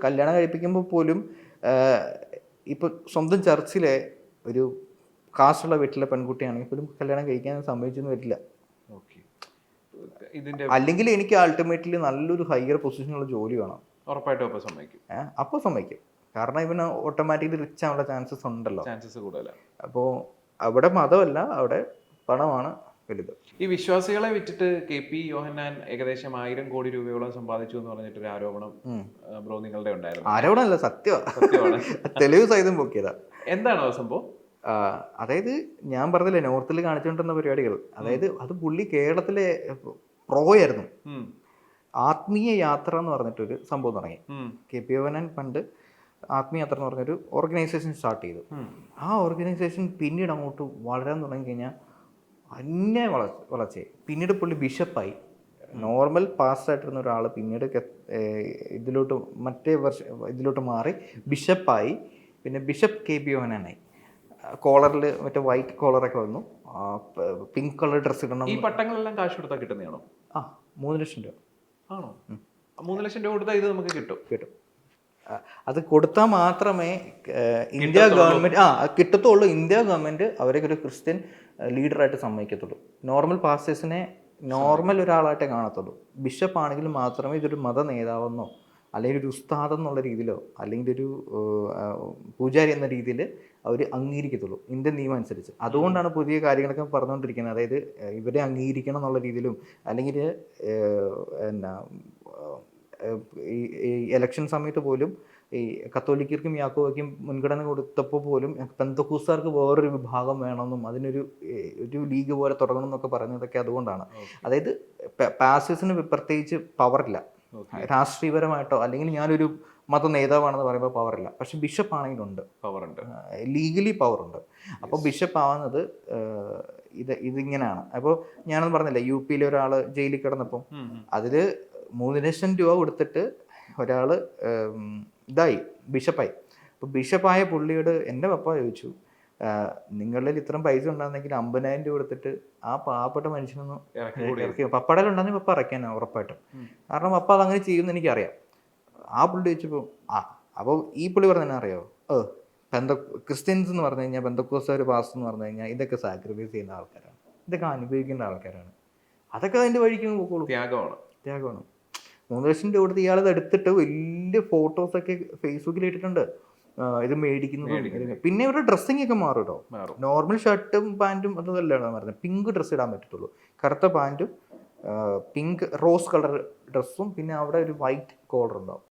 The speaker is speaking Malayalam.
കല്യാണം കഴിപ്പിക്കുമ്പോൾ പോലും ഇപ്പോൾ സ്വന്തം ചർച്ചിലെ ഒരു കാശുള്ള വീട്ടിലെ പെൺകുട്ടിയാണെങ്കിൽ പോലും കല്യാണം കഴിക്കാൻ സമ്മതിച്ചൊന്നും വരില്ല. ഓക്കെ. ഇതിന്റെ അല്ലെങ്കിൽ എനിക്ക് അൾട്ടിമേറ്റ്ലി നല്ലൊരു ഹയർ പൊസിഷനുള്ള ജോലി വേണം. ഉറപ്പായിട്ടും അപ്പോൾ സമ്മതിക്കും. അപ്പോൾ സമ്മതിക്കും. കാരണം ഇവന് ഓട്ടോമാറ്റിക്കലി റിച്ച് ആവാനുള്ള ചാൻസസ് ഉണ്ടല്ലോ. ചാൻസസ് കൂടുതലാണ്. അപ്പോൾ അവിടെ മതമല്ല, അവിടെ പണമാണ് വലുത്. ഈ വിശ്വാസികളെ വിറ്റിട്ട് KP യോഹന്നാൻ ഏകദേശം 1000 കോടി രൂപയോളം സമ്പാദിച്ചു എന്ന് പറഞ്ഞിട്ടൊരു ആരോപണം ബ്രോ നിങ്ങളുടെ ഉണ്ടായിരുന്നു. ആരോപണമല്ല, സത്യമാണ്. തെളിവ് സഹിതം പൊക്കിയതാ. എന്താണ് ആ സംഭവം? അതായത് ഞാൻ പറഞ്ഞില്ലേ, നോർത്തിൽ കാണിച്ചുകൊണ്ടിരുന്ന പരിപാടികൾ, അതായത് അത് പുള്ളി കേരളത്തിലെ പ്രോ ആയിരുന്നു. ആത്മീയ യാത്ര എന്ന് പറഞ്ഞിട്ടൊരു സംഭവം തുടങ്ങി. KP യോഹന്നാൻ പണ്ട് ആത്മീയ യാത്ര എന്ന് പറഞ്ഞൊരു ഓർഗനൈസേഷൻ സ്റ്റാർട്ട് ചെയ്തു. ആ ഓർഗനൈസേഷൻ പിന്നീട് അങ്ങോട്ട് വളരാൻ തുടങ്ങി കഴിഞ്ഞാൽ അന്യ വളർച്ചയായി. പിന്നീട് പുള്ളി ബിഷപ്പായി. നോർമൽ പാസ്റ്റായിട്ടിരുന്ന ഒരാൾ പിന്നീട് ഇതിലോട്ട് മാറി ബിഷപ്പായി. പിന്നെ ബിഷപ്പ് KP യോഹന്നാനായി. കോളറിൽ മറ്റേ വൈറ്റ് കോളറൊക്കെ വന്നു, പിങ്ക് കളർ ഡ്രസ്സ് ഇടണം. ഈ പട്ടങ്ങളെല്ലാം കാശ് കൊടുത്താൽ കിട്ടുന്നതാണോ? 3 ലക്ഷം രൂപ. ആണോ? 3 ലക്ഷം രൂപ കൊടുത്താൽ ഇത് നമുക്ക് കിട്ടും. അത് കൊടുത്താൽ മാത്രമേ ഇന്ത്യ ഗവൺമെൻറ് കിട്ടത്തുള്ളൂ. ഇന്ത്യ ഗവൺമെൻറ് അവരെ ഒരു ക്രിസ്ത്യൻ ലീഡറായിട്ട് സമ്മതിക്കത്തുള്ളൂ. നോർമൽ പാസ്റ്റേഴ്സിനെ നോർമൽ ഒരാളായിട്ടേ കാണത്തുള്ളൂ. ബിഷപ്പ് ആണെങ്കിൽ മാത്രമേ ഇതൊരു മത നേതാവെന്നോ അല്ലെങ്കിൽ ഒരു ഉസ്താദ് എന്നുള്ള രീതിയിലോ അല്ലെങ്കിൽ ഒരു പൂജാരി എന്ന രീതിയിൽ അവർ അംഗീകരിക്കത്തുള്ളൂ ഇന്ത്യൻ നിയമം അനുസരിച്ച്. അതുകൊണ്ടാണ് പുതിയ കാര്യങ്ങളൊക്കെ പറഞ്ഞുകൊണ്ടിരിക്കുന്നത്. അതായത് ഇവരെ അംഗീകരിക്കണം എന്നുള്ള രീതിയിലും, അല്ലെങ്കിൽ ഈ ഇലക്ഷൻ സമയത്ത് പോലും ഈ കത്തോലിക്കർക്കും യാക്കോബയ്ക്കും മുൻഗണന കൊടുത്തപ്പോൾ പോലും പെന്തക്കോസ്തുകാർക്ക് വേറൊരു വിഭാഗം വേണമെന്നും അതിനൊരു ലീഗ് പോലെ തുടങ്ങണം എന്നൊക്കെ പറഞ്ഞതൊക്കെ അതുകൊണ്ടാണ്. അതായത് പാസ്റ്റേഴ്സിന് പ്രത്യേകിച്ച് പവറില്ല, രാഷ്ട്രീയപരമായിട്ടോ അല്ലെങ്കിൽ ഞാനൊരു മത നേതാവാണെന്ന് പറയുമ്പോൾ പവറില്ല. പക്ഷെ ബിഷപ്പ് ആണെങ്കിലുണ്ട്, പവറുണ്ട്, ലീഗലി പവറുണ്ട്. അപ്പോൾ ബിഷപ്പ് ആവുന്നത് ഇതിങ്ങനെയാണ്. അപ്പോൾ ഞാനൊന്നും പറഞ്ഞില്ല, UP ഒരാൾ ജയിലിൽ കിടന്നപ്പം അതിൽ 3 ലക്ഷം രൂപ കൊടുത്തിട്ട് ഒരാൾ ബിഷപ്പായി. അപ്പോൾ ബിഷപ്പായ പുള്ളിയോട് എൻ്റെ പപ്പ ചോദിച്ചു, നിങ്ങളിൽ ഇത്രയും പൈസ ഉണ്ടാകുന്നെങ്കിൽ 50,000 രൂപ കൊടുത്തിട്ട് ആ പാവപ്പെട്ട മനുഷ്യനൊന്നും ഇറക്കി. പപ്പടയിൽ ഉണ്ടെങ്കിൽ പപ്പ ഇറക്കാനാണ് ഉറപ്പായിട്ടും. കാരണം പപ്പ അതങ്ങനെ ചെയ്യുമെന്ന് എനിക്കറിയാം. ആ പുള്ളി ചോദിച്ചപ്പോൾ അപ്പോൾ ഈ പുള്ളി പറഞ്ഞ എന്നാ അറിയോ, ക്രിസ്ത്യൻസ് എന്ന് പറഞ്ഞു കഴിഞ്ഞാൽ പെന്തക്കോസ്തുകാർ പാസ്റ്റർ എന്ന് പറഞ്ഞു കഴിഞ്ഞാൽ ഇതൊക്കെ സാക്രിഫൈസ് ചെയ്യുന്ന ആൾക്കാരാണ്, ഇതൊക്കെ അനുഭവിക്കേണ്ട ആൾക്കാരാണ്, അതൊക്കെ അതിൻ്റെ വഴിക്ക് പോക്കോളൂ. ത്യാഗമാണ്. 3 ലക്ഷം രൂപ കൊടുത്ത് ഇയാളത് എടുത്തിട്ട് വലിയ ഫോട്ടോസൊക്കെ ഫേസ്ബുക്കിൽ ഇട്ടിട്ടുണ്ട്, ഇത് മേടിക്കുന്നതും. പിന്നെ ഇവരുടെ ഡ്രസ്സിങ് ഒക്കെ മാറും കേട്ടോ. നോർമൽ ഷർട്ടും പാൻറ്റും അതല്ലാണ് പറഞ്ഞത്, പിങ്ക് ഡ്രസ്സ് ഇടാൻ പറ്റത്തുള്ളൂ. കറുത്ത പാൻറ്റും പിങ്ക് റോസ് കളർ ഡ്രസ്സും പിന്നെ അവിടെ ഒരു വൈറ്റ് കോളർ ഉണ്ടാവും.